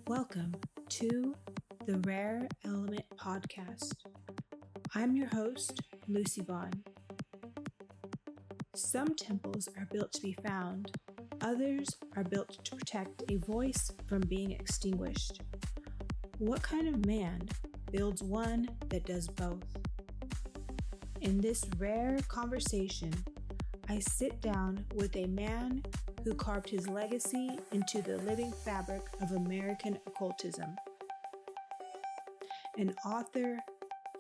Welcome to the Rare Element Podcast. I'm your host, Lucy Bond. Some temples are built to be found, others are built to protect a voice from being extinguished. What kind of man builds one that does both? In this rare conversation, I sit down with a man who carved his legacy into the living fabric of American occultism. An author,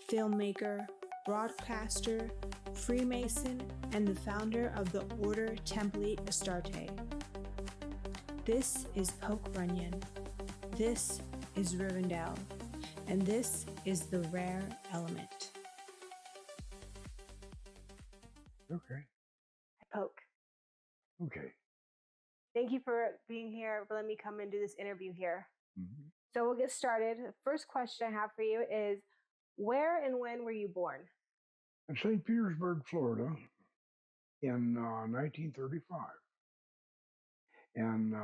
filmmaker, broadcaster, Freemason, and the founder of the Order Templi Astarte. This is Poke Runyon. This is Rivendell. And this is the Rare Element. Okay. Poke. Okay. Thank you for being here, for letting me come and do this interview here. Mm-hmm. So we'll get started. The first question I have for you is, where and when were you born? In St. Petersburg, Florida, in 1935. And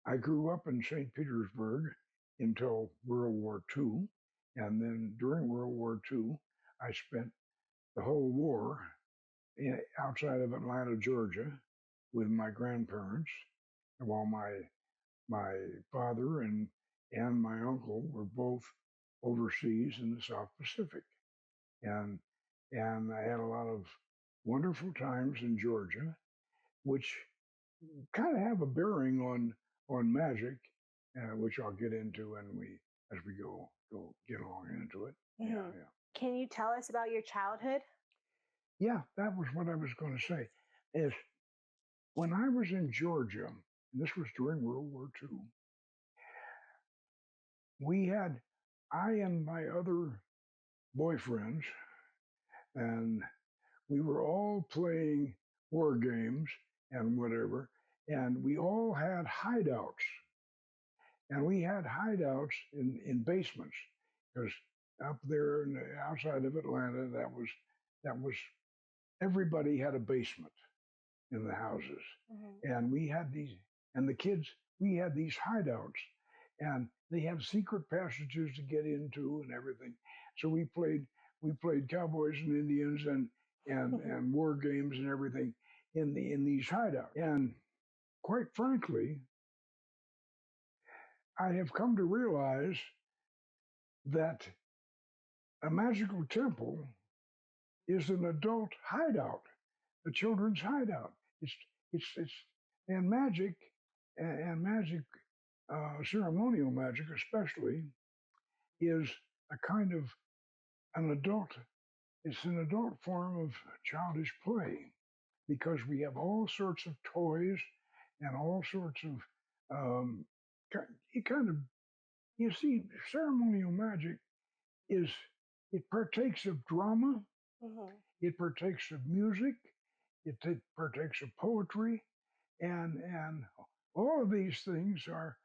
I grew up in St. Petersburg until World War II. And then during World War II, I spent the whole war outside of Atlanta, Georgia, with my grandparents, while my father and my uncle were both overseas in the South Pacific, and I had a lot of wonderful times in Georgia, which kind of have a bearing on magic, which I'll get into as we go get along into it. Mm-hmm. Yeah. Can you tell us about your childhood? Yeah, that was what I was going to say. Is when I was in Georgia, and this was during World War II, I and my other boyfriends, and we were all playing war games and whatever, and we all had hideouts. And we had hideouts in basements, because up there outside of Atlanta, that was everybody had a basement in the houses. Mm-hmm. And we had these, and the kids, we had these hideouts, and they have secret passages to get into and everything. So we played cowboys and Indians and war games and everything in these hideouts. And quite frankly, I have come to realize that a magical temple is an adult hideout, a children's hideout. It's and magic, ceremonial magic especially, is a kind of an adult. It's an adult form of childish play, because we have all sorts of toys and all sorts of you see, ceremonial magic it partakes of drama, mm-hmm. It partakes of music, it partakes of poetry, and all of these things are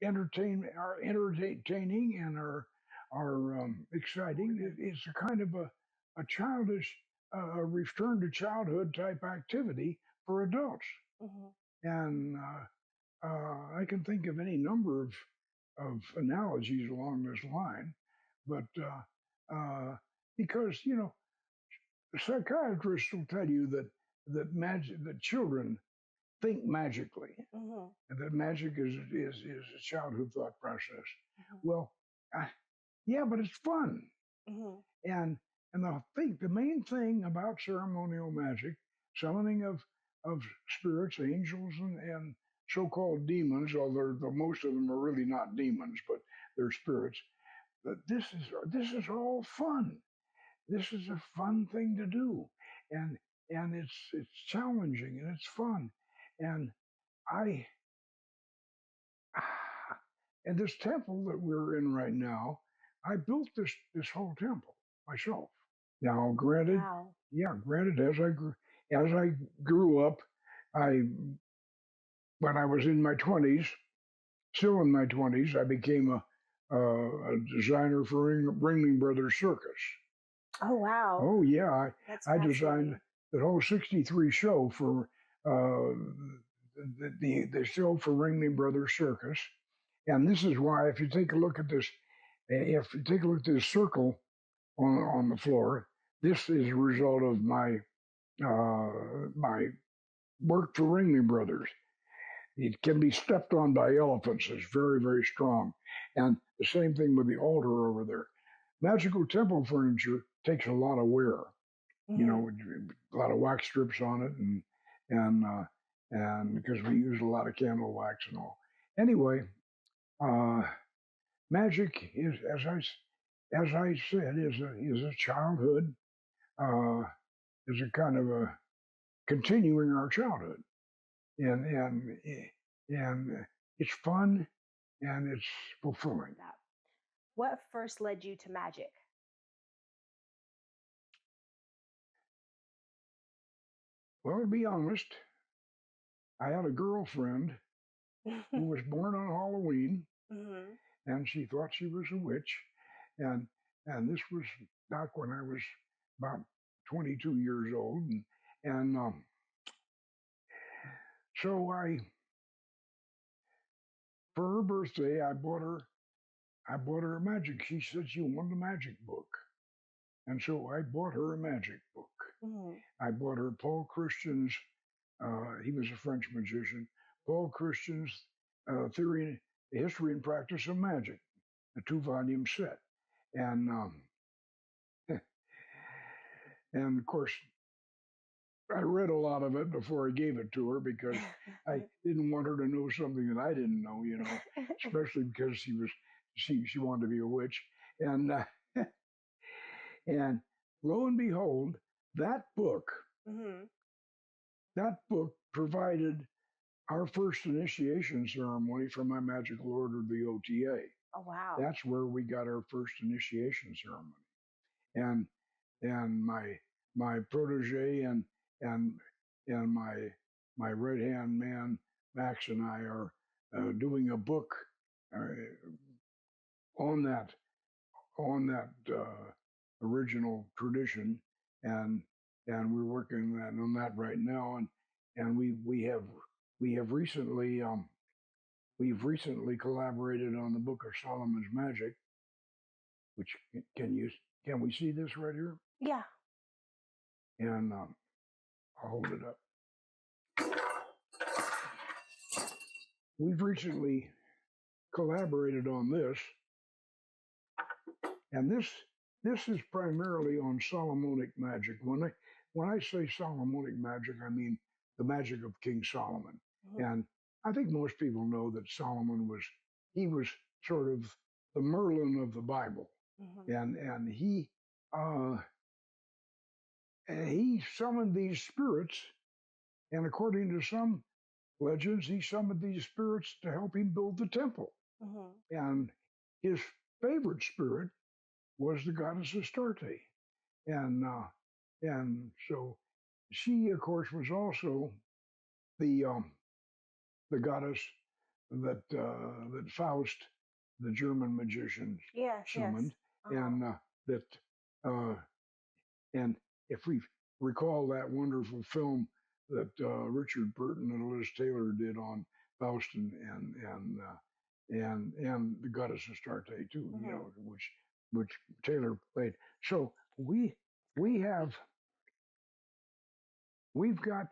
entertaining and are exciting. It's a kind of a childish, return to childhood type activity for adults. Mm-hmm. And I can think of any number of analogies along this line, but because psychiatrists will tell you that children think magically, mm-hmm. and that magic is a childhood thought process. Mm-hmm. Well, yeah, but it's fun, mm-hmm. and the main thing about ceremonial magic, summoning of spirits, angels, and so-called demons, although most of them are really not demons, but they're spirits. But this is all fun. This is a fun thing to do, and it's challenging and it's fun, and and this temple that we're in right now, I built this whole temple myself. Now, granted, wow. Yeah, granted, as I grew up, when I was in my 20s, still in my 20s, I became a designer for Ringling Brothers Circus. Oh, wow. Oh, yeah. I designed the whole 63 show for the show for Ringling Brothers Circus. And this is why, if you take a look at this, circle on the floor, this is a result of my my work for Ringling Brothers. It can be stepped on by elephants. It's very, very strong. And the same thing with the altar over there. Magical temple furniture takes a lot of wear. You know, a lot of wax strips on it, and because we use a lot of candle wax and all. Anyway, Magick is, as I said, is a childhood, is a kind of a continuing our childhood, and it's fun and it's fulfilling. What first led you to magic? Well, to be honest, I had a girlfriend who was born on Halloween, and she thought she was a witch, and this was back when I was about 22 years old, and so for her birthday, I bought her a magic. She said she wanted a magic book, and so I bought her a magic book. I bought her Paul Christian's. He was a French magician. Paul Christian's Theory, History, and Practice of Magic, a 2-volume set, and and of course, I read a lot of it before I gave it to her because I didn't want her to know something that I didn't know, you know, especially because she wanted to be a witch, and and lo and behold, that book provided our first initiation ceremony for my magical order, the O.T.A. Oh wow! That's where we got our first initiation ceremony, and my protege and my right hand man Max and I are doing a book on that original tradition, and we're working on that right now, and we have recently collaborated on the book of Solomon's Magick, which can we see this right here? Yeah. And I'll hold it up. We've recently collaborated on this, and this is primarily on Solomonic Magick. When I say Solomonic Magick, I mean the magic of King Solomon. And I think most people know that Solomon was sort of the Merlin of the Bible, and he summoned these spirits, and according to some legends, he summoned these spirits to help him build the temple. And his favorite spirit was the goddess Astarte, and so she, of course, was also the goddess that Faust, the German magician, summoned, and and if we recall that wonderful film that Richard Burton and Liz Taylor did on Faust and the goddess Astarte too, you know, which Taylor played. So we've got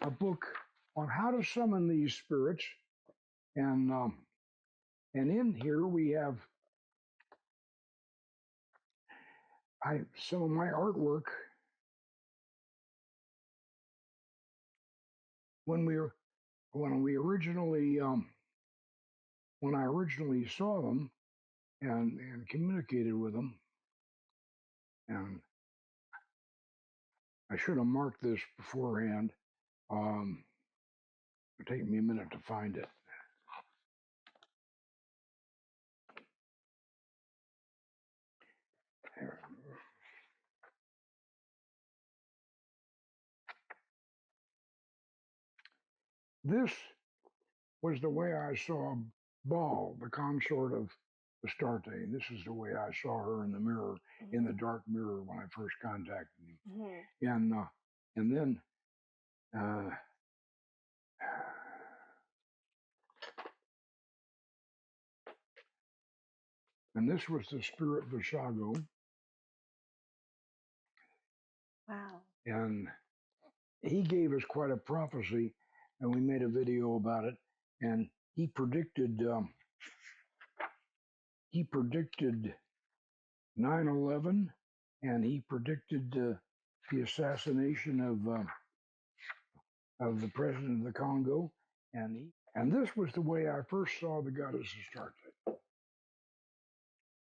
a book on how to summon these spirits, and in here we have some of my artwork. When I originally saw them and communicated with them, and I should have marked this beforehand. It'll take me a minute to find it. This was the way I saw Baal, the consort of Astarte. This is the way I saw her in the mirror, in the dark mirror when I first contacted him. And then And this was the spirit Vishago. Wow. And he gave us quite a prophecy, and we made a video about it. And he predicted 9/11, and he predicted the assassination of the president of the Congo. And this was the way I first saw the goddess Astarte.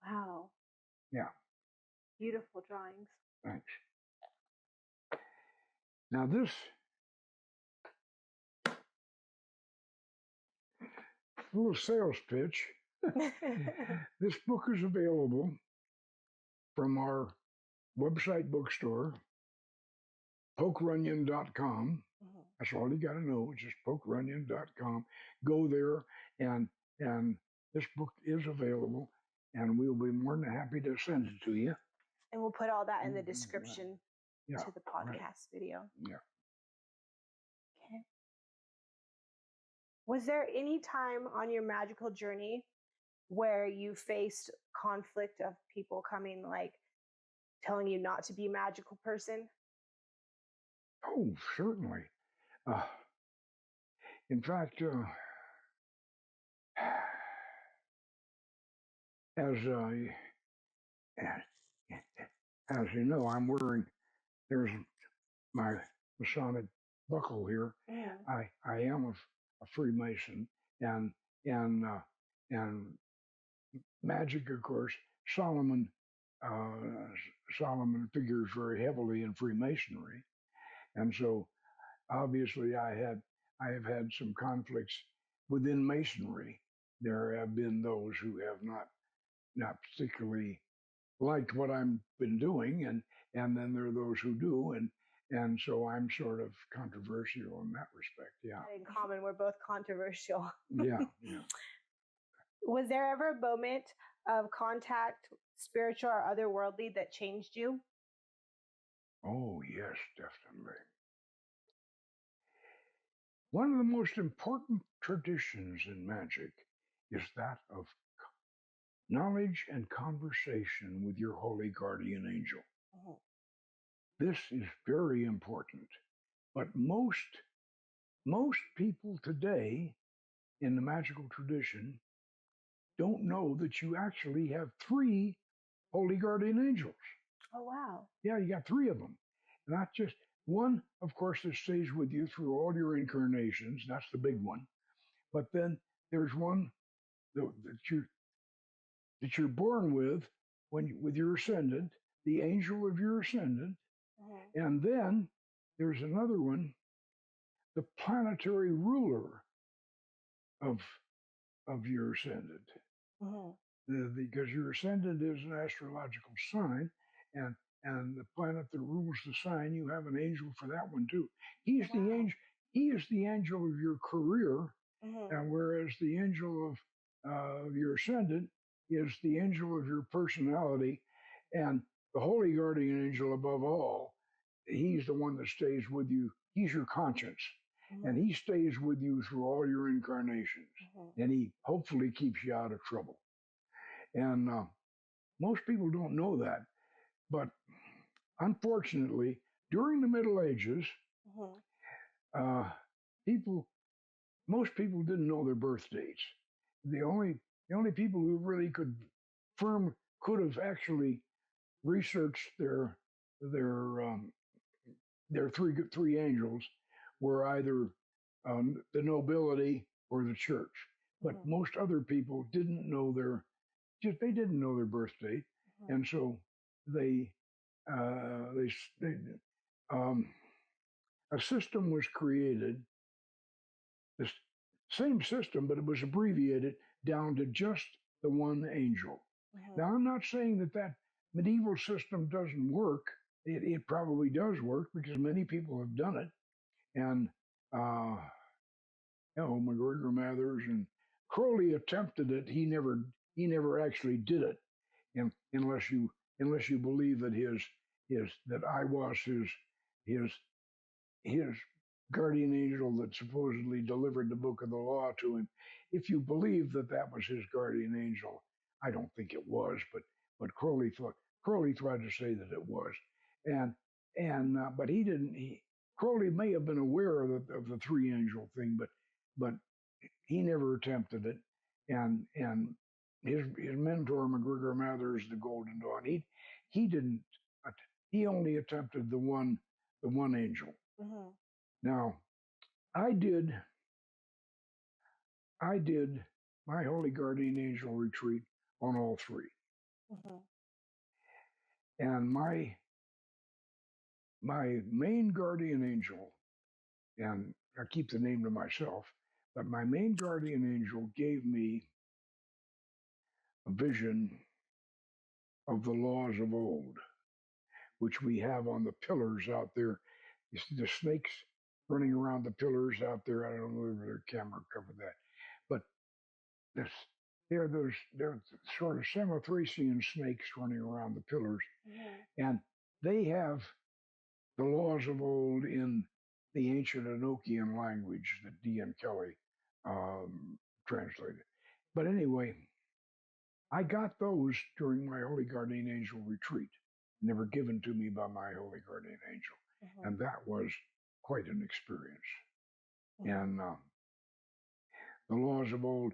Wow. Yeah. Beautiful drawings. Thanks. Now this little sales pitch. This book is available from our website bookstore, pokerunyon.com. That's all you got to know. It's just pokerunyon.com. Go there, and this book is available, and we'll be more than happy to send it to you. And we'll put all that in the description Yeah, to the podcast video. Yeah. Okay. Was there any time on your magical journey where you faced conflict of people coming, like, telling you not to be a magical person? Oh, certainly. In fact, as you know, I'm wearing, there's my Masonic buckle here. Yeah. I am a Freemason, and magic, of course. Solomon figures very heavily in Freemasonry, and so obviously I have had some conflicts within Masonry. There have been those who have not particularly liked what I've been doing, and then there are those who do, and so I'm sort of controversial in that respect. Yeah. In common, we're both controversial. Yeah. Was there ever a moment of contact, spiritual or otherworldly, that changed you? Oh, yes, definitely. One of the most important traditions in magic is that of knowledge and conversation with your holy guardian angel. Uh-huh. This is very important, but most people today in the magical tradition don't know that you actually have 3 holy guardian angels. Oh, wow. Yeah, you got 3 of them. Not just one, of course, that stays with you through all your incarnations. That's the big one. But then there's one that you're born with with your ascendant, the angel of your ascendant. Uh-huh. And then there's another one, the planetary ruler of your ascendant. Uh-huh. Because your ascendant is an astrological sign, and the planet that rules the sign, you have an angel for that one too. He's the angel. He is the angel of your career, and whereas the angel of your ascendant is the angel of your personality, and the holy guardian angel above all, he's the one that stays with you. He's your conscience, and he stays with you through all your incarnations, and he hopefully keeps you out of trouble. And most people don't know that, but unfortunately, during the Middle Ages, most people didn't know their birth dates. The only people who really could have actually researched their three angels were either the nobility or the church. But most other people didn't know they didn't know their birth date, and so a system was created, the same system, but it was abbreviated down to just the one angel. Now, I'm not saying that medieval system doesn't work. It probably does work because many people have done it, and McGregor Mathers and Crowley attempted it. He never actually did it, unless you believe that that I was his guardian angel that supposedly delivered the book of the law to him. If you believe that was his guardian angel, I don't think it was, but Crowley tried to say that it was, and but he didn't. Crowley may have been aware of the three angel thing, but he never attempted it, and his mentor McGregor Mathers, the Golden Dawn, he didn't. He only attempted the one angel. Mm-hmm. Now, I did my Holy Guardian Angel retreat on all three, Mm-hmm. and my main guardian angel, and I keep the name to myself, but my main guardian angel gave me a vision of the laws of old, which we have on the pillars out there. You see the snakes running around the pillars out there. I don't know if their camera covered that, but this, they're sort of Samothracian snakes running around the pillars, Mm-hmm. and they have the laws of old in the ancient Enochian language that D.N. Kelly translated. But anyway, I got those during my Holy Guardian Angel retreat. They were given to me by my Holy Guardian Angel. Mm-hmm. And that was quite an experience. Mm-hmm. And the laws of old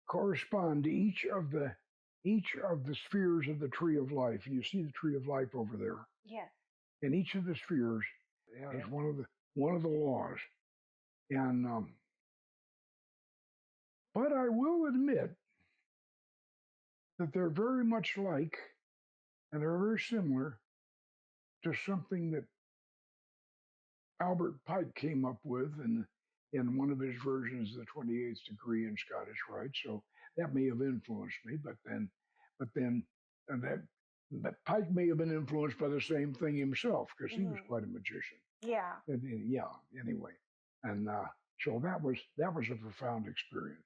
correspond to each of the spheres of the tree of life. You see the tree of life over there. Yes. And each of the spheres has one of the laws. And but I will admit that they're very much like, and they're very similar to something that Albert Pike came up with in one of his versions of the 28th degree in Scottish Rite. So that may have influenced me, but then that Pike may have been influenced by the same thing himself, because he was quite a magician. Yeah. Yeah. Anyway, and so that was a profound experience.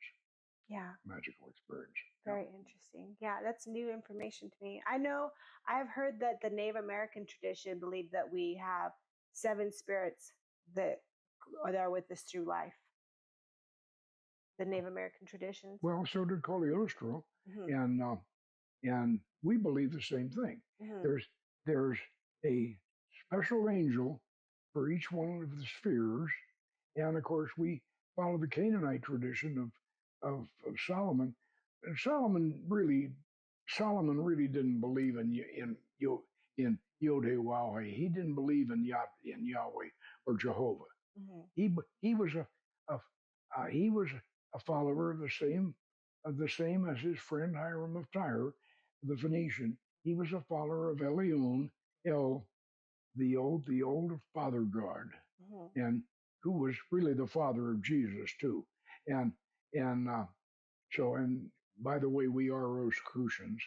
Yeah. Magical experience. Very interesting. Yeah, that's new information to me. I know I've heard that the Native American tradition believed that we have 7 spirits that are there with us through life. The Native American traditions. Well, so did Cagliostro, Mm-hmm. and we believe the same thing. Mm-hmm. There's a special angel for each one of the spheres, and of course we follow the Canaanite tradition of Solomon. And Solomon really didn't believe in Yod-Heh-Wah-Heh. He didn't believe in Yahweh or Jehovah. Mm-hmm. He was a follower of the same as his friend Hiram of Tyre, the Phoenician. He was a follower of Elyon, the old father god, Mm-hmm. and who was really the father of Jesus too. And so, and by the way, we are Rosicrucians,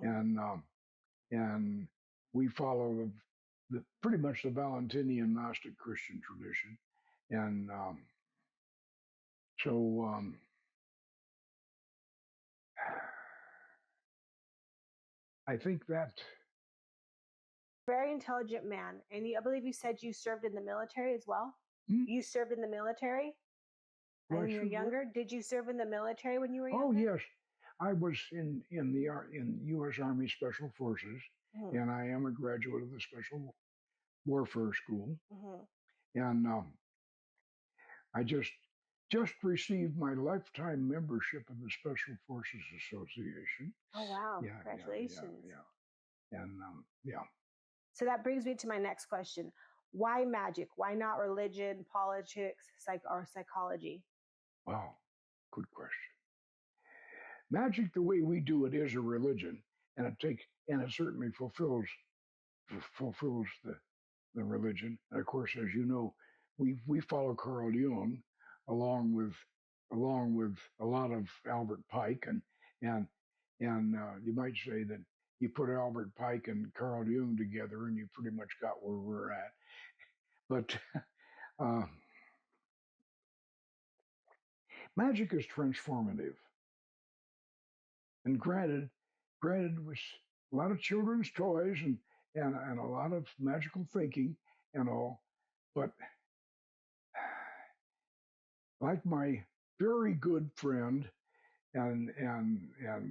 Mm-hmm. and we follow the pretty much the Valentinian Gnostic Christian tradition, and so I think that. Very intelligent man. And I believe you said you served in the military as well? Hmm? You served in the military when you were younger? Did you serve in the military when you were younger? Oh, yes. I was in U.S. Army Special Forces, Mm-hmm. and I am a graduate of the Special Warfare School. Mm-hmm. And I just received my lifetime membership in the Special Forces Association. Oh, wow. Yeah, Congratulations. Yeah. And yeah. So that brings me to my next question. Why magic? Why not religion, politics, or psychology? Wow, good question. Magic, the way we do it, is a religion, and it certainly fulfills the religion. And of course, as you know, we follow Carl Jung along with a lot of Albert Pike, and you might say that you put Albert Pike and Carl Jung together, and you pretty much got where we're at. But magic is transformative, and granted with a lot of children's toys and a lot of magical thinking and all, but like my very good friend and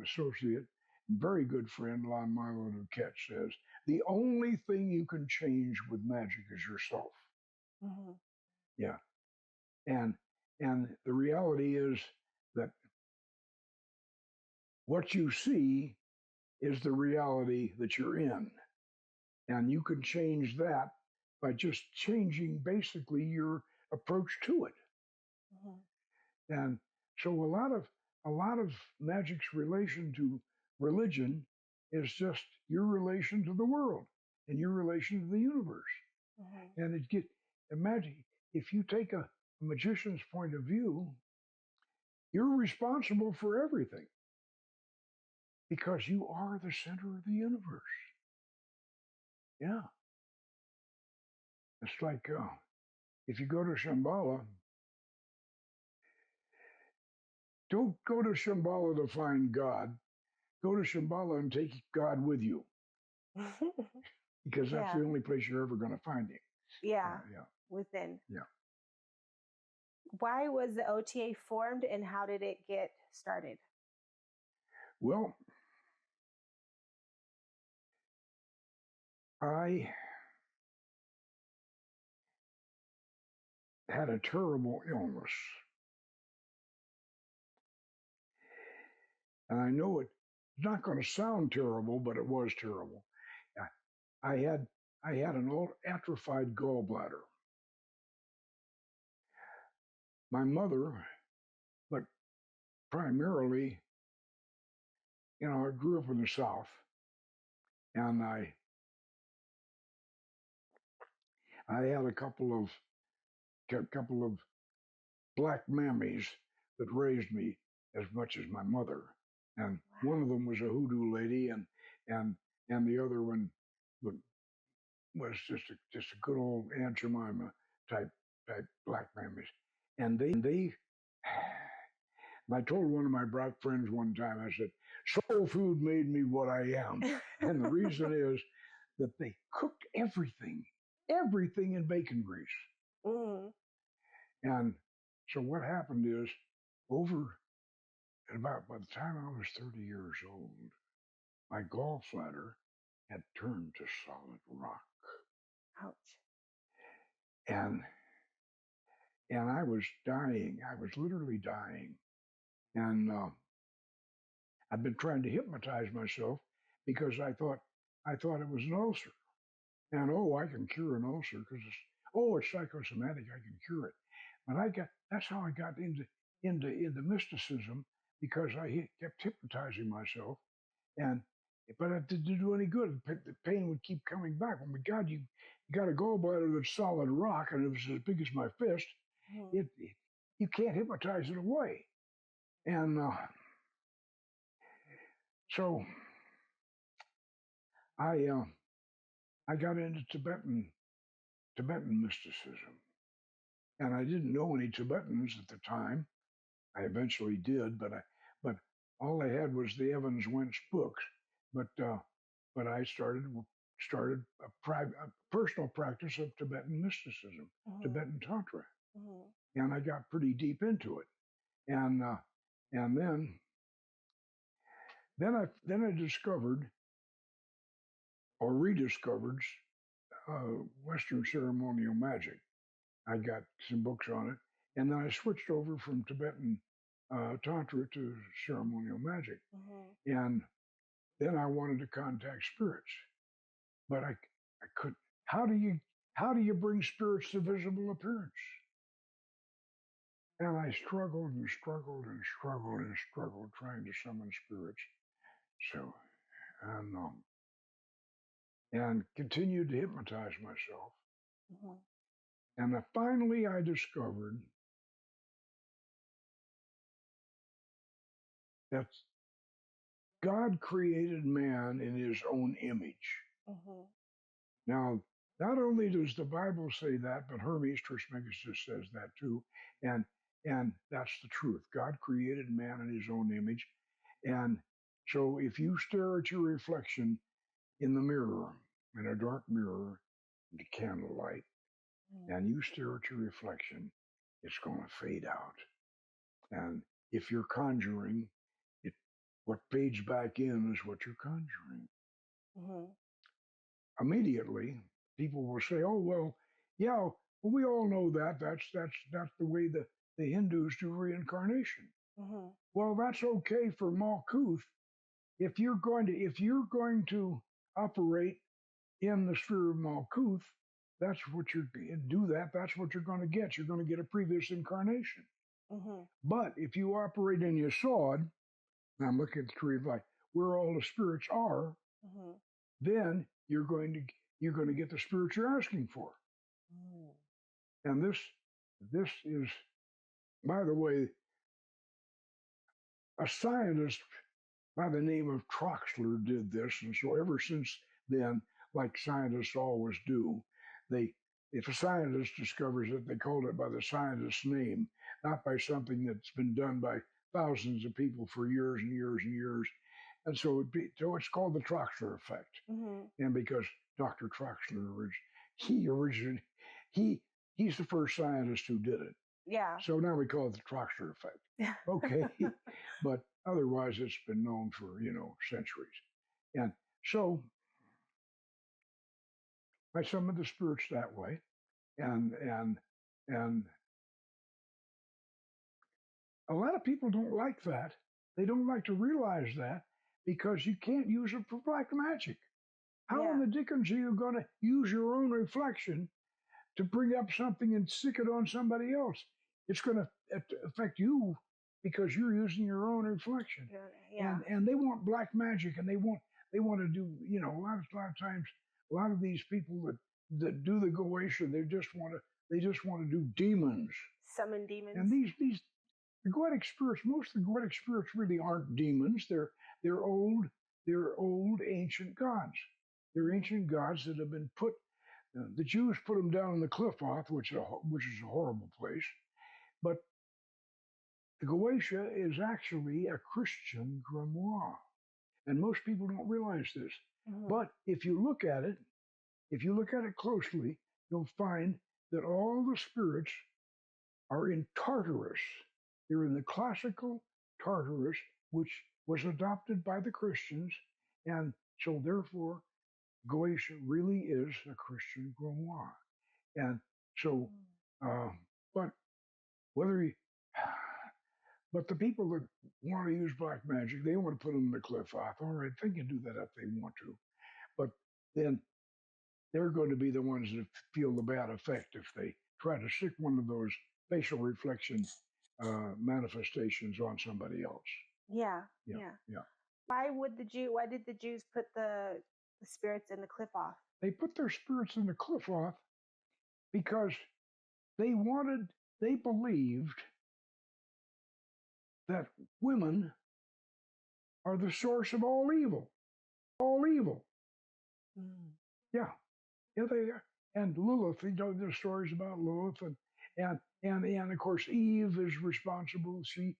associate very good friend Lon Milo Duquette says, the only thing you can change with magic is yourself. Mm-hmm. Yeah. And the reality is that what you see is the reality that you're in. And you can change that by just changing basically your approach to it. Mm-hmm. And so a lot of magic's relation to religion is just your relation to the world and your relation to the universe. Mm-hmm. And imagine if you take a magician's point of view, you're responsible for everything because you are the center of the universe. Yeah. It's like if you go to Shambhala, don't go to Shambhala to find God. Go to Shambhala and take God with you because that's Yeah. the only place you're ever going to find him. Yeah. Yeah. Within. Yeah. Why was the O.T.A. formed and how did it get started? Well, I had a terrible illness. And I know it's not going to sound terrible, but it was terrible. I had an old atrophied gallbladder. My mother, but primarily, I grew up in the South, and I had a couple of black mammies that raised me as much as my mother, and one of them was a hoodoo lady, and the other one was just a good old Aunt Jemima type black mammies, and they. And I told one of my black friends one time, I said, soul food made me what I am. And the reason is that they cooked everything in bacon grease. Mm. And so what happened is by the time I was 30 years old, my gallbladder had turned to solid rock. Ouch. And I was dying. I was literally dying. And I've been trying to hypnotize myself because I thought it was an ulcer. And I can cure an ulcer because it's psychosomatic. I can cure it. But that's how I got into mysticism because I kept hypnotizing myself, but it didn't do any good. The pain would keep coming back. Oh my God, you got a gallbladder that's solid rock and it was as big as my fist. Mm-hmm. You can't hypnotize it away. And so I got into Tibetan mysticism, and I didn't know any Tibetans at the time. I eventually did, but all I had was the Evans Wentz books. But I started a personal practice of Tibetan mysticism, Mm-hmm. Tibetan Tantra, Mm-hmm. and I got pretty deep into it, and then I discovered or rediscovered Western ceremonial magic. I got some books on it, and then I switched over from Tibetan Tantra to ceremonial magic. Mm-hmm. And then I wanted to contact spirits, but I couldn't. How do you bring spirits to visible appearance? And I struggled and struggled and struggled and struggled trying to summon spirits. So, and continued to hypnotize myself. Mm-hmm. And finally I discovered that God created man in his own image. Mm-hmm. Now, not only does the Bible say that, but Hermes Trismegistus says that too. And that's the truth. God created man in his own image. And so if you stare at your reflection in the mirror, in a dark mirror, in the candlelight, and you stare at your reflection, it's going to fade out. And if you're conjuring, what fades back in is what you're conjuring. Mm-hmm. Immediately, people will say, "Oh well, yeah, well, we all know that. That's the way the Hindus do reincarnation." Mm-hmm. Well, that's okay for Malkuth if you're going to operate in the sphere of Malkuth. That's what you're do that. That's what you're going to get. You're going to get a previous incarnation. Mm-hmm. But if you operate in Yesod, and I'm looking at the tree of life, where all the spirits are, Mm-hmm. then you're going to get the spirits you're asking for. Mm. And this is, by the way, a scientist by the name of Troxler did this, and so ever since then, like scientists always do, if a scientist discovers it, they call it by the scientist's name, not by something that's been done by thousands of people for years and years and years. And so it's called the Troxler effect. Mm-hmm. And because Dr. Troxler he's the first scientist who did it. Yeah. So now we call it the Troxler effect. Okay. But otherwise it's been known for, centuries. And so I summon the spirits that way. And a lot of people don't like that. They don't like to realize that because you can't use it for black magic. How in the dickens are you going to use your own reflection to bring up something and stick it on somebody else? It's going to affect you because you're using your own reflection. Yeah. And they want black magic, and they want to do, a lot of times, a lot of these people that do the Goetia, they just want to do demons. Summon demons. And the Goetic spirits, most of the Goetic spirits really aren't demons. They're old ancient gods. They're ancient gods that have been put. The Jews put them down in the Cliff-Oth, which is a horrible place. But the Goetia is actually a Christian grimoire, and most people don't realize this. Mm-hmm. But if you look at it closely, you'll find that all the spirits are in Tartarus. They're in the classical Tartarus, which was adopted by the Christians, and so therefore Goetia really is a Christian grimoire. And so, but the people that want to use black magic, they want to put them in the Cliff-Oth. All right, they can do that if they want to. But then they're going to be the ones that feel the bad effect if they try to stick one of those facial reflection manifestations on somebody else. Yeah. Why did the Jews put the spirits in the Cliff-Oth? They put their spirits in the Cliff-Oth because they believed that women are the source of all evil. All evil. Mm. Yeah, they are. And Lilith, there's stories about Lilith, and of course Eve is responsible. She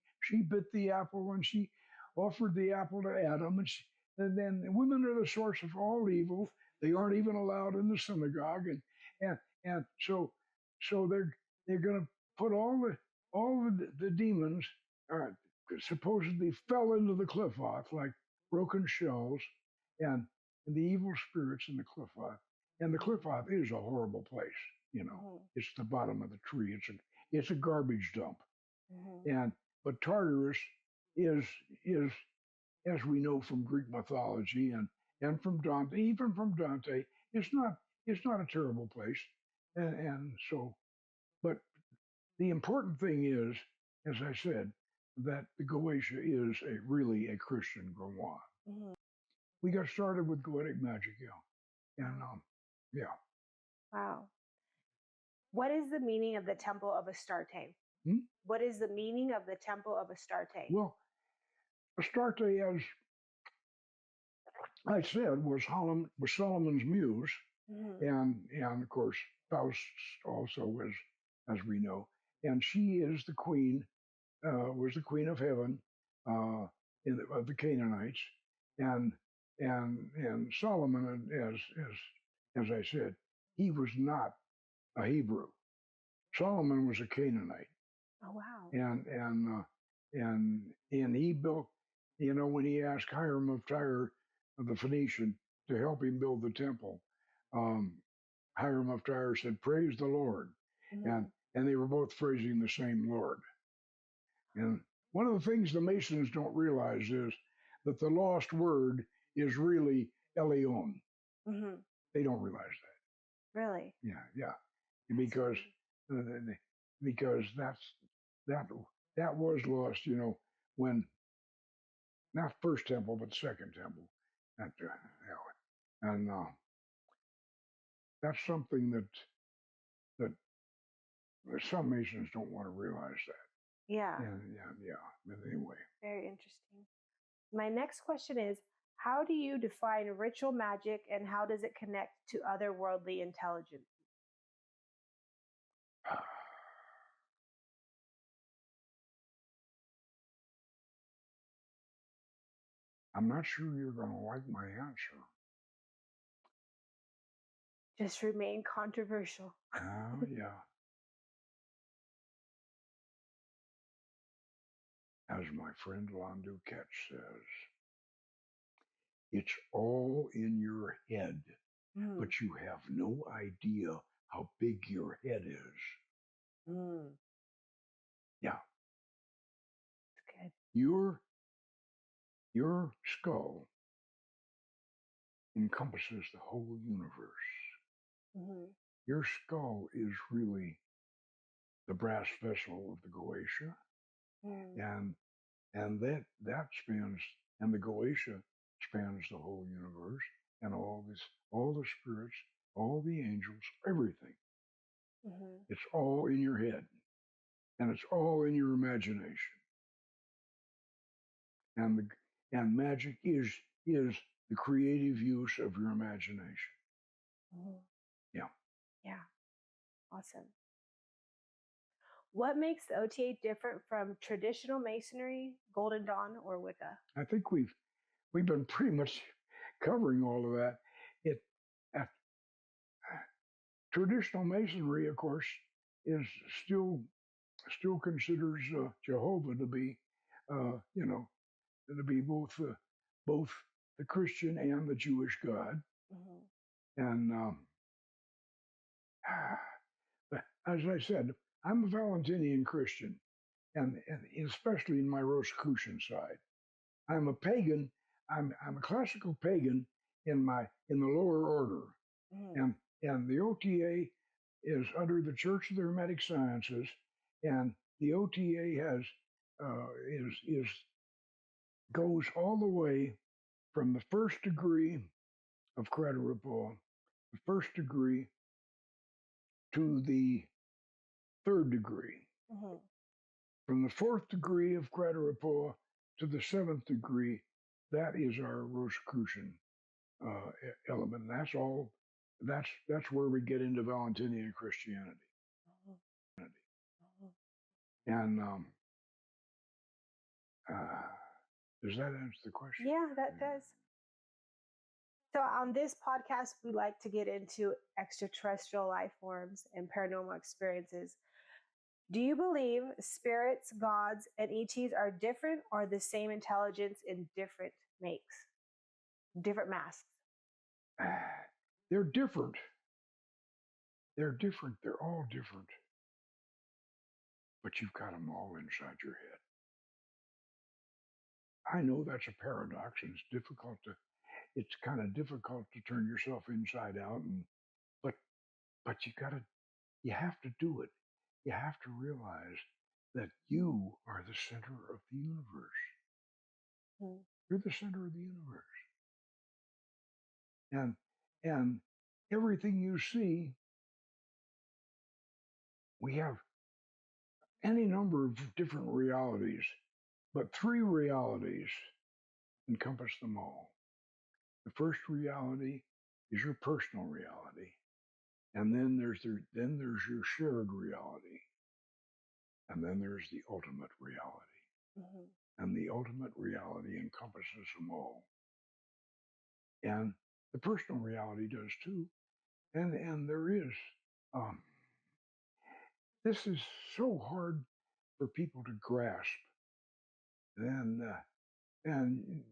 bit the apple and she offered the apple to Adam, and then women are the source of all evil. They aren't even allowed in the synagogue, and so they're going to put all the demons supposedly fell into the Cliff-Oth like broken shells, and the evil spirits in the Cliff-Oth. And the Cliff-Oth is a horrible place. Mm-hmm. It's the bottom of the tree. It's a garbage dump. Mm-hmm. But Tartarus is, as we know from Greek mythology and from Dante, even from Dante, it's not a terrible place. And so, but the important thing is, as I said, that the Goetia is really a Christian grimoire. Mm-hmm. We got started with Goetic magic, yeah. And yeah. Wow. What is the meaning of the Temple of Astarte? What is the meaning of the Temple of Astarte? Well, Astarte, as I said, was Solomon's muse, mm-hmm. and of course Faust also was, as we know, and she is the queen, was the queen of heaven of the Canaanites, and Solomon, as I said, he was not a Hebrew. Solomon was a Canaanite. Oh wow! And he built, You know, when he asked Hiram of Tyre, of the Phoenician, to help him build the temple, um, Hiram of Tyre said, "Praise the Lord," Mm-hmm. and they were both praising the same Lord. And one of the things the Masons don't realize is that the lost word is really Elion. Mm-hmm. They don't realize that. Really? Yeah, because because that that was lost. You know, when not first temple but second temple, at and that's something that some Masons don't want to realize that. Yeah. Yeah. But anyway, Very interesting. My next question is, how do you define ritual magic and how does it connect to otherworldly intelligence? I'm not sure you're going to like my answer. Just remain controversial. Oh, yeah. As my friend Lon Duquette says, it's all in your head, but you have no idea how big your head is. Yeah. That's good. Your skull encompasses the whole universe. Your skull is really the brass vessel of the Goetia, and that spans, and the Goetia spans the whole universe, and all the spirits, all the angels, everything. It's all in your head, and it's all in your imagination. And magic is the creative use of your imagination. Yeah. Yeah. Awesome. What makes the O.T.A. different from traditional Masonry, Golden Dawn, or Wicca? I think we've been pretty much covering all of that. Traditional Masonry, of course, is still considers Jehovah to be, to be both the Christian and the Jewish God. And as I said, I'm a Valentinian Christian, and especially in my Rosicrucian side. I'm a pagan. I'm a classical pagan in the lower order, and the O.T.A. is under the Church of the Hermetic Sciences, and the O.T.A. has goes all the way from the first degree of Credit Rapport, the first degree, to the third degree. From the fourth degree of Credit Rapport to the seventh degree, that is our Rosicrucian element. That's all. That's where we get into Valentinian Christianity. And does that answer the question? Yeah, that does. So on this podcast, we like to get into extraterrestrial life forms and paranormal experiences. Do you believe spirits, gods, and ETs are different or the same intelligence in different makes, different masks? They're different. They're different. They're all different. But you've got them all inside your head. I know that's a paradox, and it's kind of difficult to turn yourself inside out, but you have to do it. You have to realize that you are the center of the universe. You're the center of the universe. And everything you see, we have any number of different realities, but three realities encompass them all. The first reality is your personal reality. And then there's your shared reality. And then there's the ultimate reality. And the ultimate reality encompasses them all. And the personal reality does too. And there is, this is so hard for people to grasp. Then and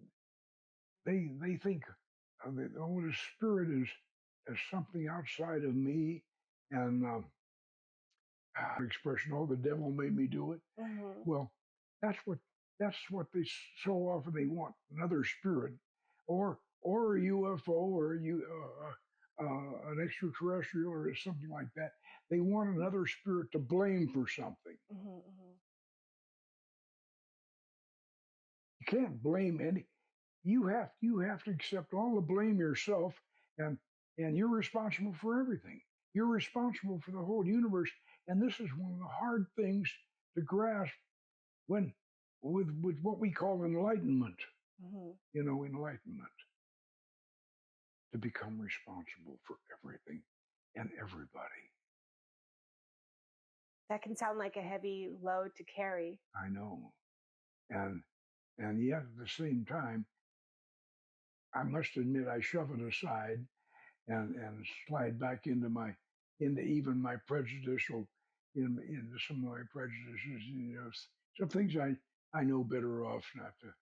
they think the spirit is something outside of me, and expression, oh, the devil made me do it. Mm-hmm. Well, that's what they so often they want, another spirit, or a UFO, or an extraterrestrial, or something like that. They want another spirit to blame for something. Mm-hmm. Mm-hmm. You can't blame any. You have to accept all the blame yourself, and you're responsible for everything. You're responsible for the whole universe, and this is one of the hard things to grasp when with what we call enlightenment. Mm-hmm. You know, enlightenment, to become responsible for everything and everybody. That can sound like a heavy load to carry. I know, and yet at the same time, I must admit I shove it aside and slide back into even my prejudicial, into some of my prejudices. You know, some things I know better off not to,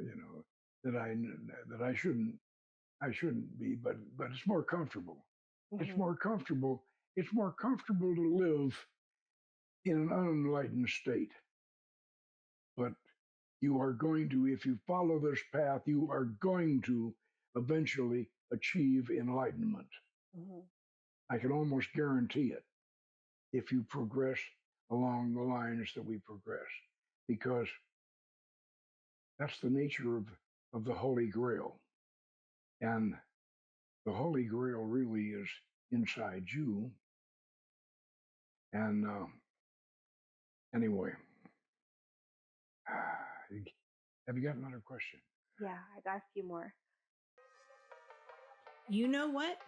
you know, that I shouldn't be, but it's more comfortable. Mm-hmm. It's more comfortable. It's more comfortable to live in an unenlightened state. But you are going to, if you follow this path, you are going to eventually achieve enlightenment. Mm-hmm. I can almost guarantee it if you progress along the lines that we progress, because that's the nature of the Holy Grail. And the Holy Grail really is inside you. And anyway, have you got another question? Yeah, I got a few more. You know what?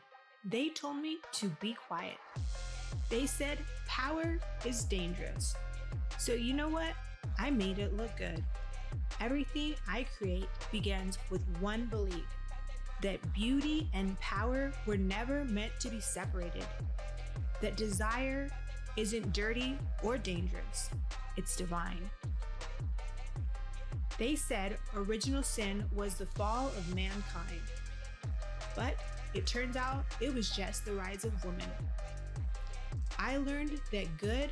They told me to be quiet. They said power is dangerous. So you know what? I made it look good. Everything I create begins with one belief: that beauty and power were never meant to be separated. That desire isn't dirty or dangerous. It's divine. They said original sin was the fall of mankind. But it turns out it was just the rise of woman. I learned that good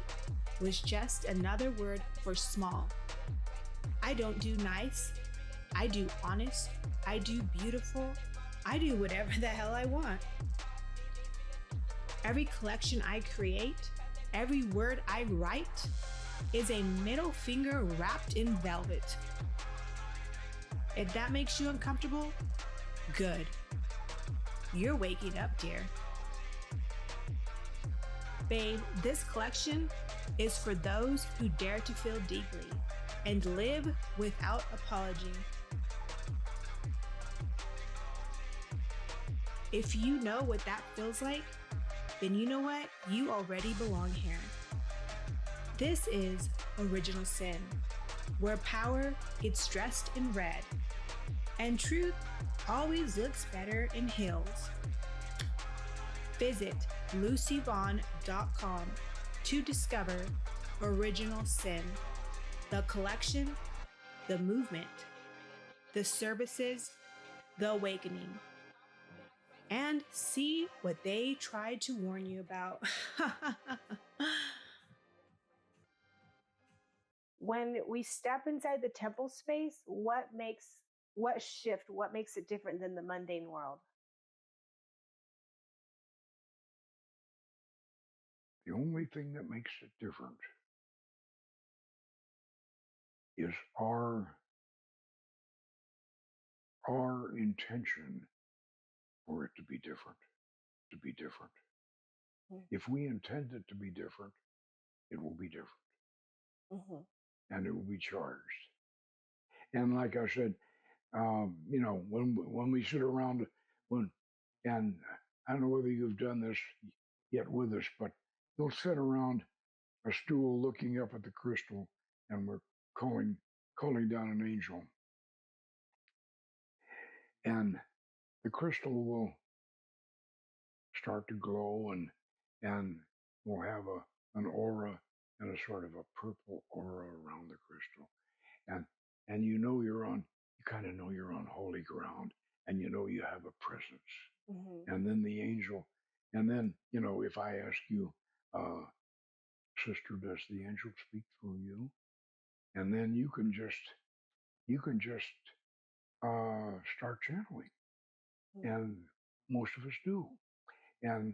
was just another word for small. I don't do nice. I do honest. I do beautiful. I do whatever the hell I want. Every collection I create, every word I write, is a middle finger wrapped in velvet. If that makes you uncomfortable, good. You're waking up, dear. Babe, this collection is for those who dare to feel deeply and live without apology. If you know what that feels like, then you know what? You already belong here. This is Original Sin, where power gets dressed in red and truth always looks better in heels. Visit LucyVaughn.com to discover Original Sin, the collection, the movement, the services, the awakening, and see what they tried to warn you about. When we step inside the temple space, what makes it different than the mundane world? The only thing that makes it different is our intention for it to be different. Mm-hmm. If we intend it to be different, it will be different. Mm-hmm. And it will be charged. And like I said, you know, when we sit around, and I don't know whether you've done this yet with us, but you'll sit around a stool looking up at the crystal, and we're calling down an angel. And the crystal will start to glow, and we'll have an aura and a sort of a purple aura around the crystal. And and you know you kind of know you're on holy ground, and you know you have a presence. Mm-hmm. And then the angel, and then, if I ask you, uh, sister, does the angel speak through you? And then you can just start channeling, and most of us do. And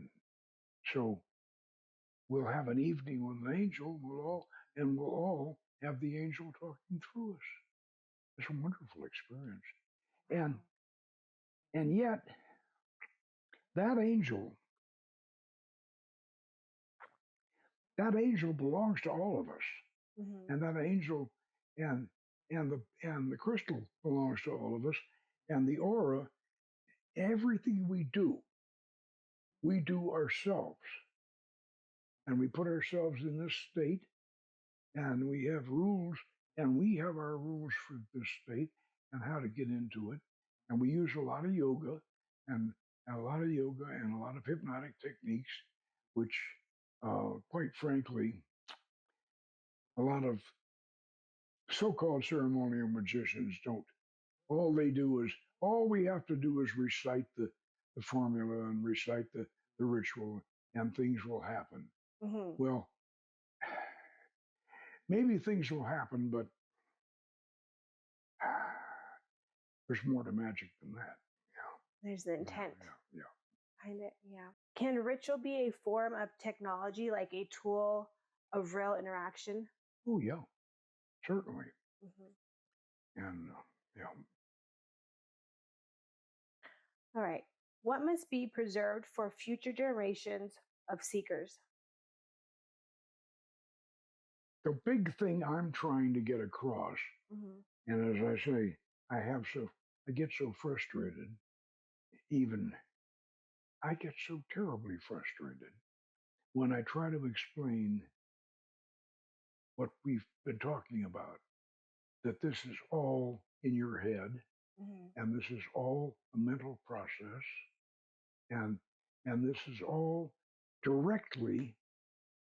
so we'll have an evening with an angel. We'll all have the angel talking through us. It's a wonderful experience, and and yet that angel belongs to all of us, Mm-hmm. and that angel and the crystal belongs to all of us, and the aura. Everything we do ourselves, and we put ourselves in this state, and we have rules, and we have our rules for this state and how to get into it. And we use a lot of yoga and a lot of hypnotic techniques, which, quite frankly, a lot of so-called ceremonial magicians don't. All we have to do is recite the formula and recite the ritual, and things will happen. Mm-hmm. Well, maybe things will happen, but there's more to magic than that. There's the intent Yeah. behind it. Yeah. Can ritual be a form of technology, like a tool of real interaction? Oh, yeah, certainly. Mm-hmm. And yeah. All right. What must be preserved for future generations of seekers? The big thing I'm trying to get across, Mm-hmm. and as I say, I get so frustrated, even I get so terribly frustrated when I try to explain what we've been talking about, that this is all in your head, Mm-hmm. and this is all a mental process, and this is all directly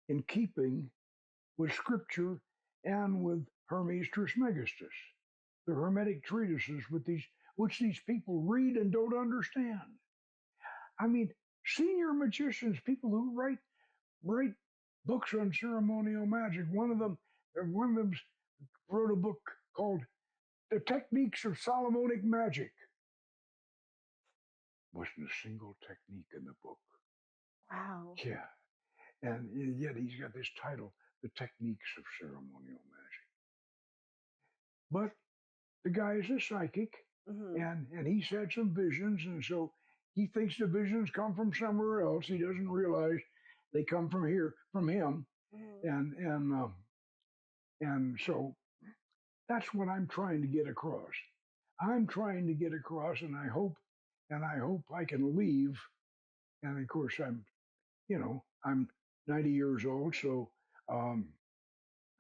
in keeping with scripture and with Hermes Trismegistus, the Hermetic treatises which these people read and don't understand. I mean, senior magicians, people who write books on ceremonial magic. One of them wrote a book called "The Techniques of Solomonic Magick." Wasn't a single technique in the book. Wow. Yeah, and yet he's got this title, "The Techniques of Ceremonial Magic." But the guy is a psychic, Mm-hmm. and he's had some visions, and so he thinks the visions come from somewhere else. He doesn't realize they come from him, Mm-hmm. and so that's what I'm trying to get across. I'm trying to get across, and I hope I can leave. And of course, I'm 90 years old, so um,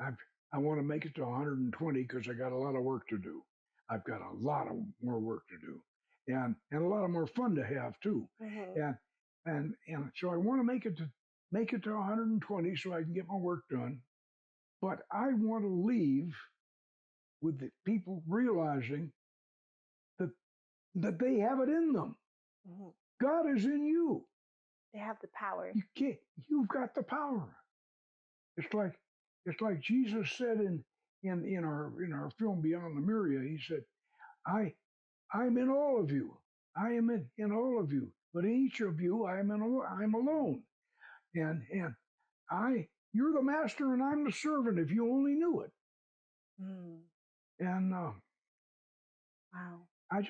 I want to make it to 120 because I got a lot of work to do. I've got a lot of more work to do, and a lot of more fun to have too. Mm-hmm. And so I want to make it to 120 so I can get my work done. But I want to leave with the people realizing that they have it in them. Mm-hmm. God is in you. They have the power. You've got the power. It's like Jesus said in our film Beyond the Myria. He said, I'm in all of you. I am in all of you. But in each of you I'm alone. And you're the master and I'm the servant, if you only knew it. Mm. And Wow. I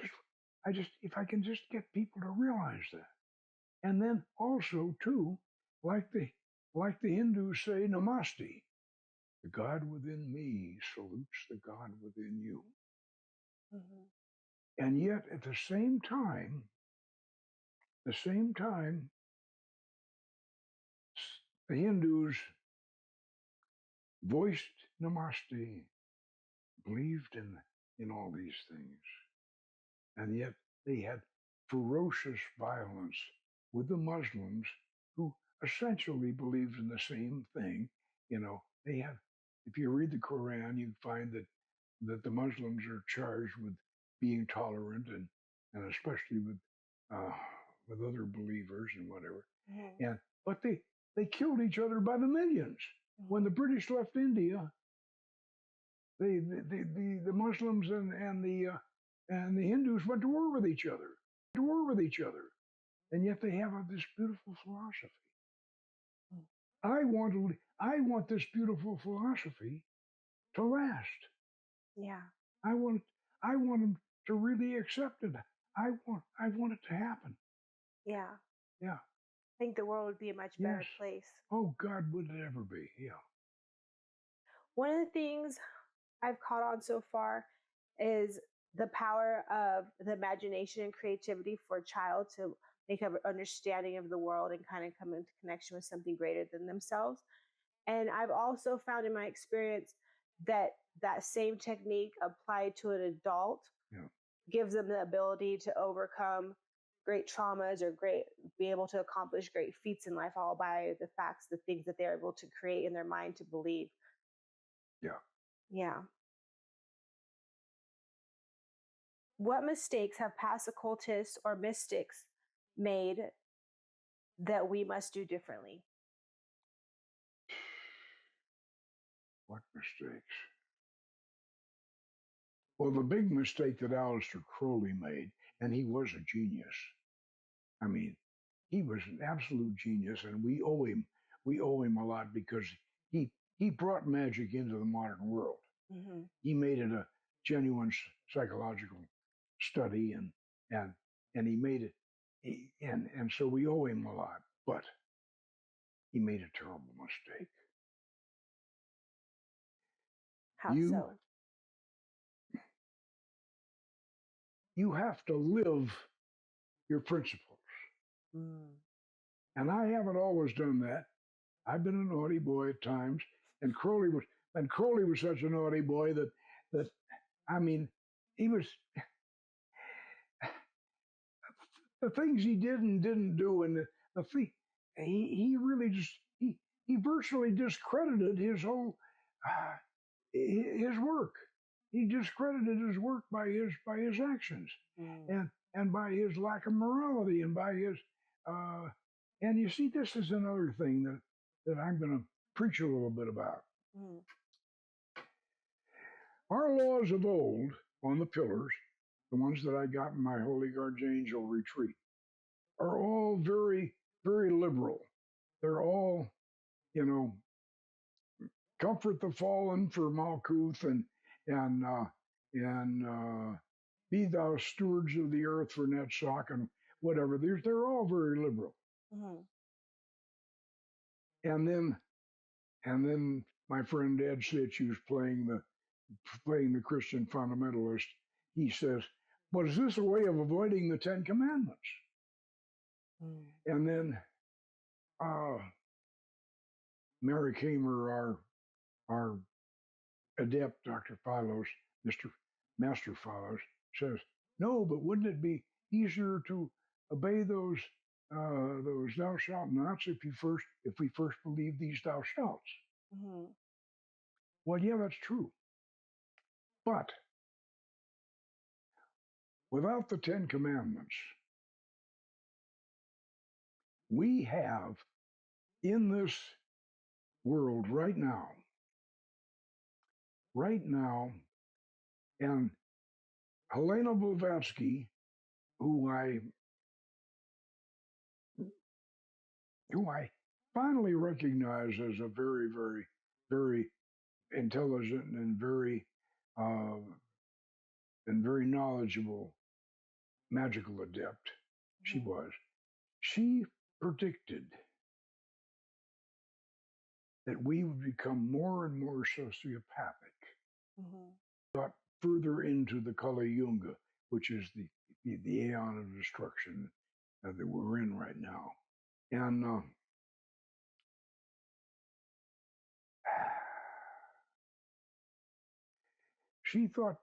just if I can just get people to realize that. And then also too, like the Hindus say, namaste. The God within me salutes the God within you. Mm-hmm. And yet at the same time, the Hindus voiced namaste, believed in all these things. And yet they had ferocious violence with the Muslims who essentially believed in the same thing. They have, if you read the Quran, you find that that the Muslims are charged with being tolerant and especially with other believers and whatever. And but they killed each other by the millions. When the British left India, the Muslims and the Hindus went to war with each other, and yet they have this beautiful philosophy. I want this beautiful philosophy to last. Yeah. I want them to really accept it. I want it to happen. Yeah. Yeah. I think the world would be a much better place. Oh God, would it ever be? Yeah. One of the things I've caught on so far is the power of the imagination and creativity for a child to make an understanding of the world and kind of come into connection with something greater than themselves. And I've also found in my experience that that same technique applied to an adult gives them the ability to overcome great traumas or be able to accomplish great feats in life, all by the facts, the things that they're able to create in their mind to believe. Yeah. Yeah. What mistakes have past occultists or mystics made that we must do differently? What mistakes? Well, the big mistake that Aleister Crowley made, and he was a genius. I mean, he was an absolute genius, and we owe him a lot because he brought magic into the modern world. He made it a genuine psychological study, and he made it, and so we owe him a lot. But he made a terrible mistake. How so? You have to live your principles. And I haven't always done that. I've been a naughty boy at times, and Crowley was such a naughty boy that I mean, he was the things he did and didn't do, and he really just he virtually discredited his whole his work. He discredited his work by his actions and by his lack of morality and by his and you see, this is another thing that I'm going to preach a little bit about. Our laws of old on the pillars, the ones that I got in my Holy Archangel retreat, are all very, very liberal. They're all, comfort the fallen for Malkuth and be thou stewards of the earth for Netzach and whatever. They're all very liberal. And then my friend Ed Sitch, who's playing the Christian fundamentalist, he says, "Well, is this a way of avoiding the Ten Commandments?" And then Mary Kamer, our adept, Dr. Philos, Mr. Master Philos, says, "No, but wouldn't it be easier to obey those thou shalt nots if we first believe these thou shalts?" Well, yeah, that's true. But without the Ten Commandments, we have in this world right now, and Helena Blavatsky, who I finally recognize as a very, very, very intelligent and very knowledgeable magical adept. She predicted that we would become more and more sociopathic, got further into the Kali Yuga, which is the aeon of destruction that we're in right now. And she thought,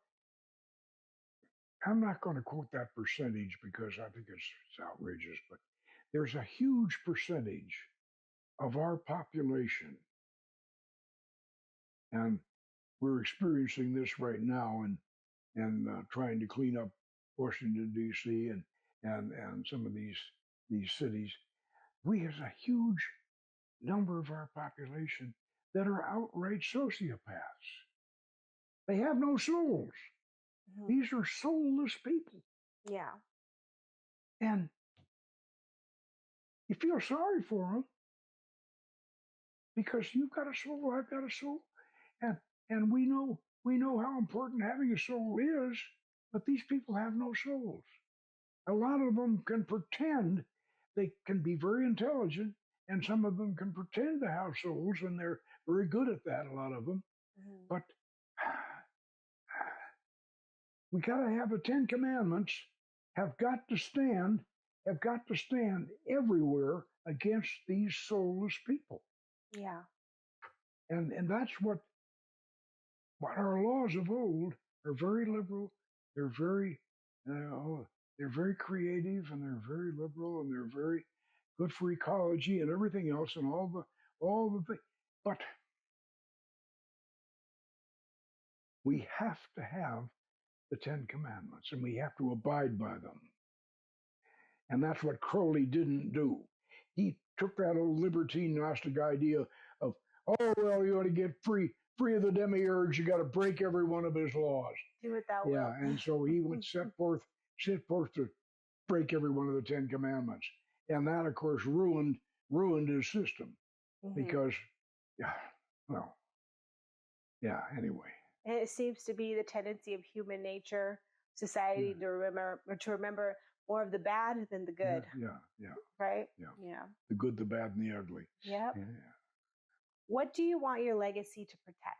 I'm not going to quote that percentage because I think it's outrageous, but there's a huge percentage of our population, and we're experiencing this right now, and trying to clean up Washington D.C. and some of these cities. We have a huge number of our population that are outright sociopaths. They have no souls. Mhm. These are soulless people. Yeah. And you feel sorry for them because you've got a soul, I've got a soul, and we know how important having a soul is, but these people have no souls. A lot of them can pretend they can be very intelligent, and some of them can pretend to have souls, and they're very good at that, a lot of them. Mhm. But we got to have the 10 Commandments have got to stand everywhere against these soulless people. Yeah. And that's what our laws of old are very liberal. They're very creative, and they're very liberal, and they're very good for ecology and everything else, and all the things. But we have to have the 10 Commandments, and we have to abide by them. And that's what Crowley didn't do. He took that old libertine Gnostic idea of, oh, well, you want to get free of the demiurge, you got to break every one of his laws. Do it that way. Yeah, and so he would set forth to break every one of the 10 Commandments. And that, of course, ruined his system. Mhm. Because, anyway. And it seems to be the tendency of human nature, society, to remember more of the bad than the good. Yeah. Right? Yeah. The good, the bad, and the ugly. Yep. Yeah. What do you want your legacy to protect?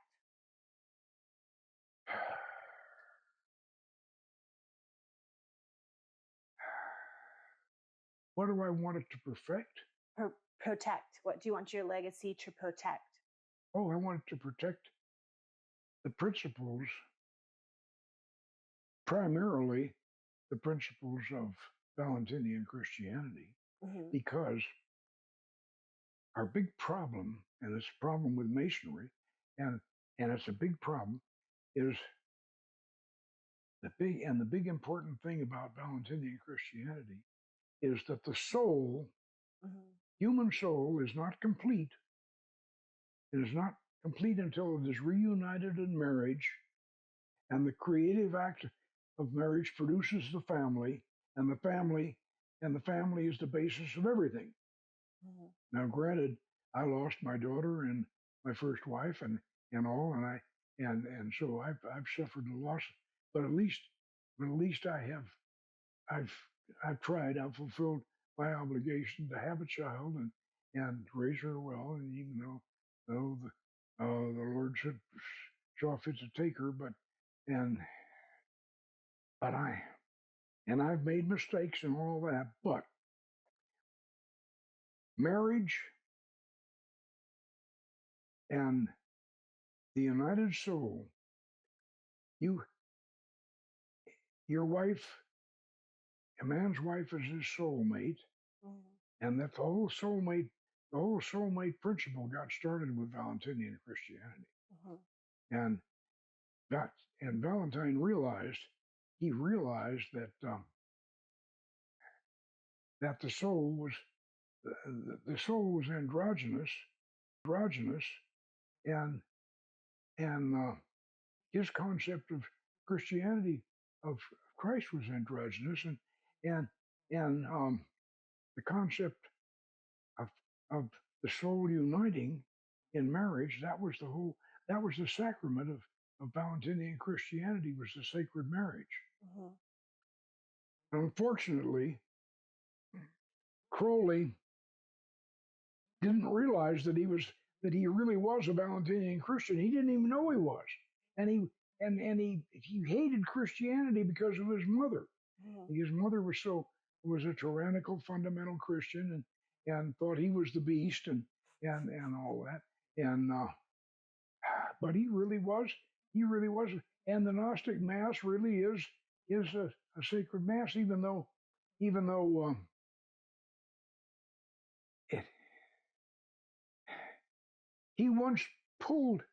What do I want it to perfect? Protect. What do you want your legacy to protect? Oh, I want it to protect the principles, primarily the principles of Valentinian Christianity, Mhm. because our big problem, and it's a problem with Masonry, and it's a big problem, is the big important thing about Valentinian Christianity is that the soul, Mhm. human soul, is not complete. It is not complete until it is reunited in marriage, and the creative act of marriage produces the family, and the family is the basis of everything. Mhm. Now, granted, I lost my daughter and my first wife, and all, and so I've suffered a loss, but at least I've tried. I've fulfilled my obligation to have a child and raise her well. And even though the Lord saw fit to take her, but I've made mistakes and all that. But marriage and the united soul, your wife, a man's wife is his soulmate, and that's the whole soulmate principle got started with Valentinian Christianity. And Valentine realized that the soul was androgynous, and his concept of Christianity, of Christ, was androgynous, and the concept of the soul uniting in marriage, that was the sacrament of Valentinian Christianity, was the sacred marriage. Unfortunately, Crowley didn't realize that he really was a Valentinian Christian. He didn't even know he was, and he hated Christianity because of his mother. His mother was a tyrannical fundamental Christian, and thought he was the beast, and all that, but he really was, and the Gnostic Mass really is a sacred Mass, even though it, he once pulled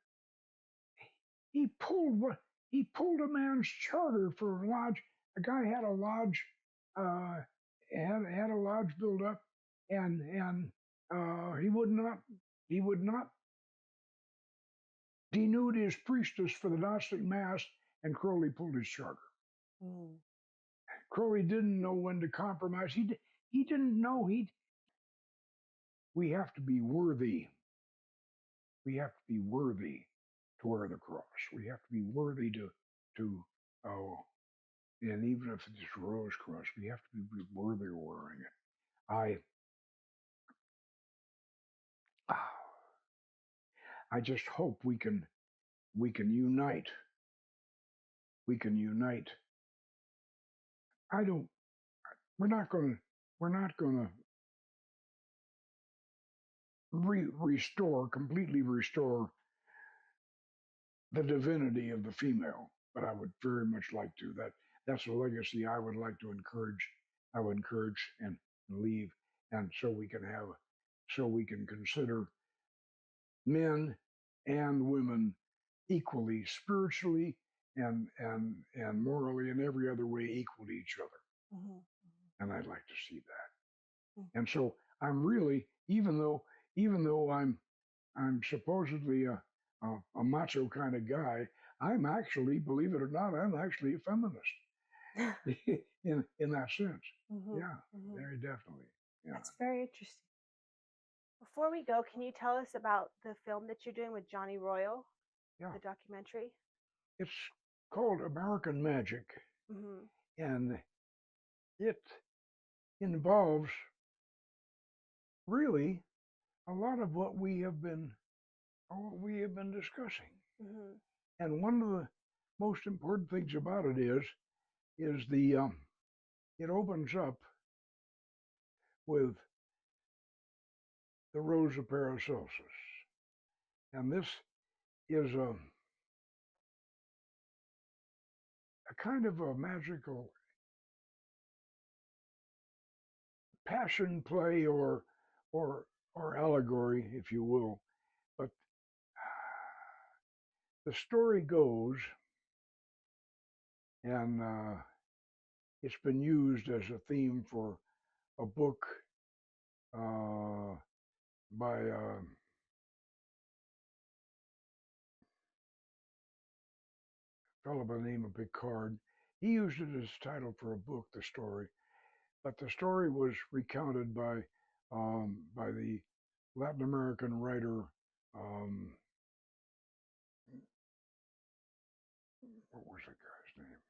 he pulled a man's charter for a lodge. A guy had a lodge, uh, had a lodge built up, and he would not denude his priestess for the Gnostic Mass, and Crowley pulled his charter. Mm. Crowley didn't know when to compromise. He didn't know we have to be worthy. We have to be worthy to wear the cross. We have to be worthy to oh, and even if it's rose cross, we have to be worthy of wearing it. I just hope we can unite. We can unite. I don't. We're not going to completely restore the divinity of the female, but I would very much like to. That's a legacy I would like to encourage. I would encourage and leave, and so we can consider men and women equally, spiritually and morally, and every other way equal to each other. Mm-hmm. And I'd like to see that. Mm-hmm. And so I'm really, even though I'm supposedly a macho kind of guy, I'm actually, believe it or not, I'm actually a feminist in that sense. Mm-hmm. Yeah, Mm-hmm. very definitely. Yeah. That's very interesting. Before we go, can you tell us about the film that you're doing with Johnny Royal? Yeah. The documentary? It's called American Magic, Mm-hmm. and it involves really a lot of what we have been discussing. Mm-hmm. And one of the most important things about it is it opens up with the Rose of Paracelsus, and this is a kind of a magical passion play or allegory, if you will. But the story goes, and it's been used as a theme for a book by a fellow by the name of Picard. He used it as a title for a book, the story. But the story was recounted by the Latin American writer, what was the guy's name?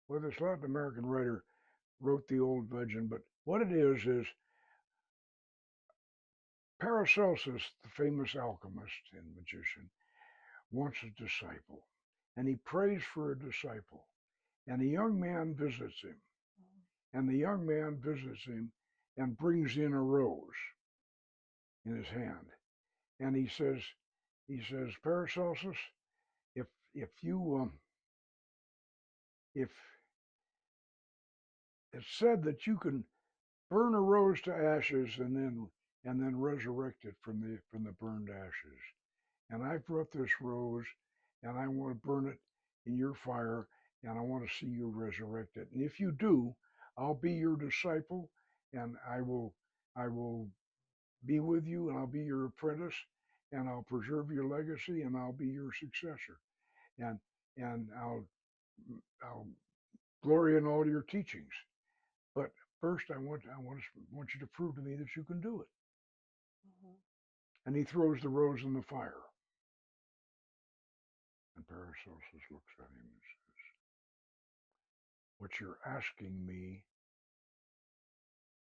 Well, this Latin American writer wrote the old legend, but what it is Paracelsus, the famous alchemist and magician, wants a disciple, and he prays for a disciple, and a young man visits him, and the young man visits him and brings in a rose in his hand, and he says, Paracelsus, if it's said that you can burn a rose to ashes and then resurrect it from the burned ashes, and I brought this rose, and I want to burn it in your fire, and I want to see you resurrect it, and if you do, I'll be your disciple, and I will be with you, and I'll be your apprentice, and I'll preserve your legacy, and I'll be your successor, and I'll glory in all your teachings. But first, I want you to prove to me that you can do it. Mm-hmm. And he throws the rose in the fire. And Paracelsus looks at him and says, "What you're asking me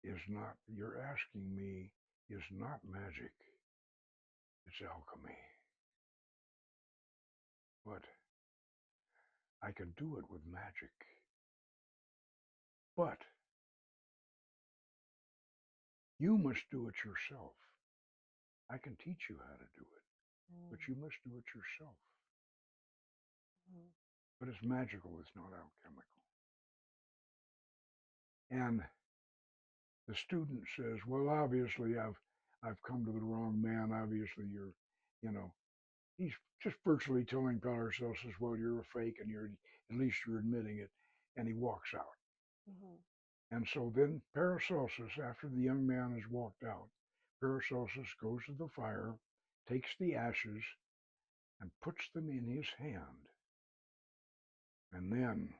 is not magic. It's alchemy. But I can do it with magic. But you must do it yourself. I can teach you how to do it, but you must do it yourself. But it's magical, it's not alchemical." And the student says, "Well, obviously I've come to the wrong man. Obviously you're he's just virtually telling Paracelsus, well, you're a fake and at least you're admitting it. And he walks out. Mm-hmm. And so then Paracelsus, after the young man has walked out, Paracelsus goes to the fire, takes the ashes, and puts them in his hand. And then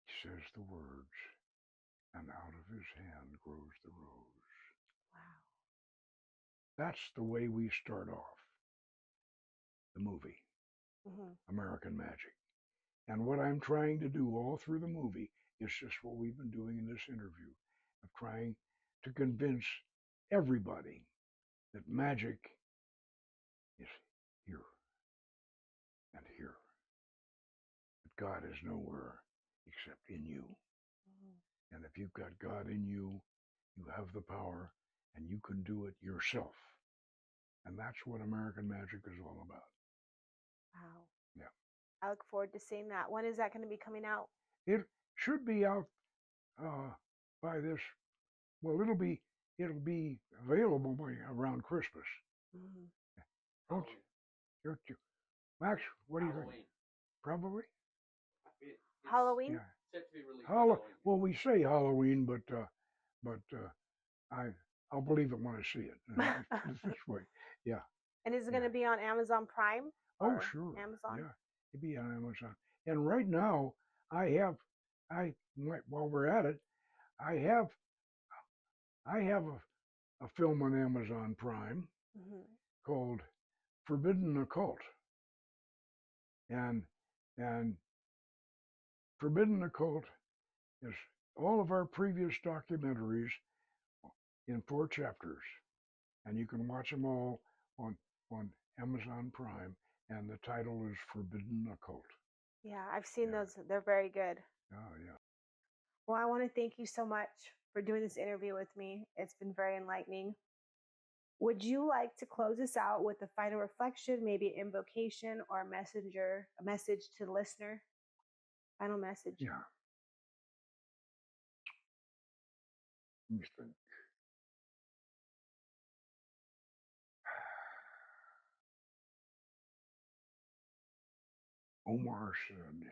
he says the words, and out of his hand grows the rose. Wow. That's the way we start off the movie, Mm-hmm. American Magick. And what I'm trying to do all through the movie is just what we've been doing in this interview, of trying to convince everybody that magic is here and here. That God is nowhere except in you. Mm-hmm. And if you've got God in you, you have the power and you can do it yourself. And that's what American Magick is all about. Wow. Yeah. I look forward to seeing that. When is that going to be coming out? It should be out by this. Well, it'll be available by around Christmas. Mm-hmm. Don't you, Max? What do you think? Probably. Halloween. Yeah. Set to be released Halloween. Well, we say Halloween, but I'll believe it when I see it. This way, yeah. And is it going to be on Amazon Prime? Oh, sure. Amazon. Yeah, it'd be on Amazon. And right now, while we're at it, I have a film on Amazon Prime Mm-hmm. called Forbidden Occult, and Forbidden Occult is all of our previous documentaries in 4 chapters, and you can watch them all on Amazon Prime, and the title is Forbidden Occult. Yeah, I've seen those. They're very good. Oh, yeah. Well, I want to thank you so much for doing this interview with me. It's been very enlightening. Would you like to close us out with a final reflection, maybe an invocation or a message to the listener? Final message. Yeah. Let me think. Omar said,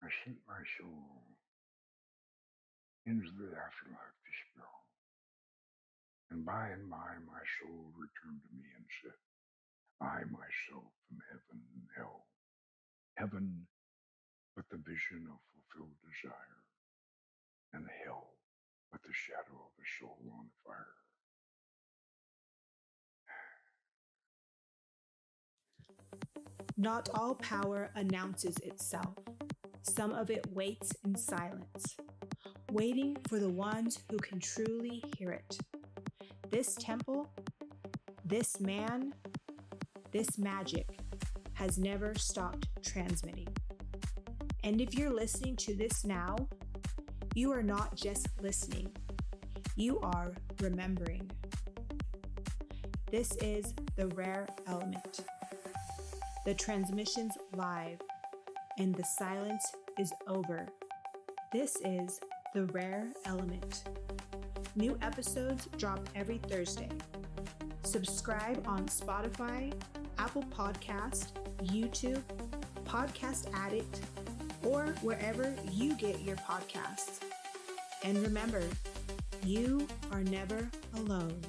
I sent my soul into the afterlife to spell, and by my soul returned to me and said, I myself am heaven and hell. Heaven, but the vision of fulfilled desire, and hell, but the shadow of a soul on fire. Not all power announces itself. Some of it waits in silence, waiting for the ones who can truly hear it. This temple, this man, this magic has never stopped transmitting. And if you're listening to this now, you are not just listening, you are remembering. This is the rare element. The transmission's live, and the silence is over. This is the rare element. New episodes drop every Thursday. Subscribe on Spotify, Apple Podcast, YouTube, Podcast Addict, or wherever you get your podcasts. And remember, you are never alone.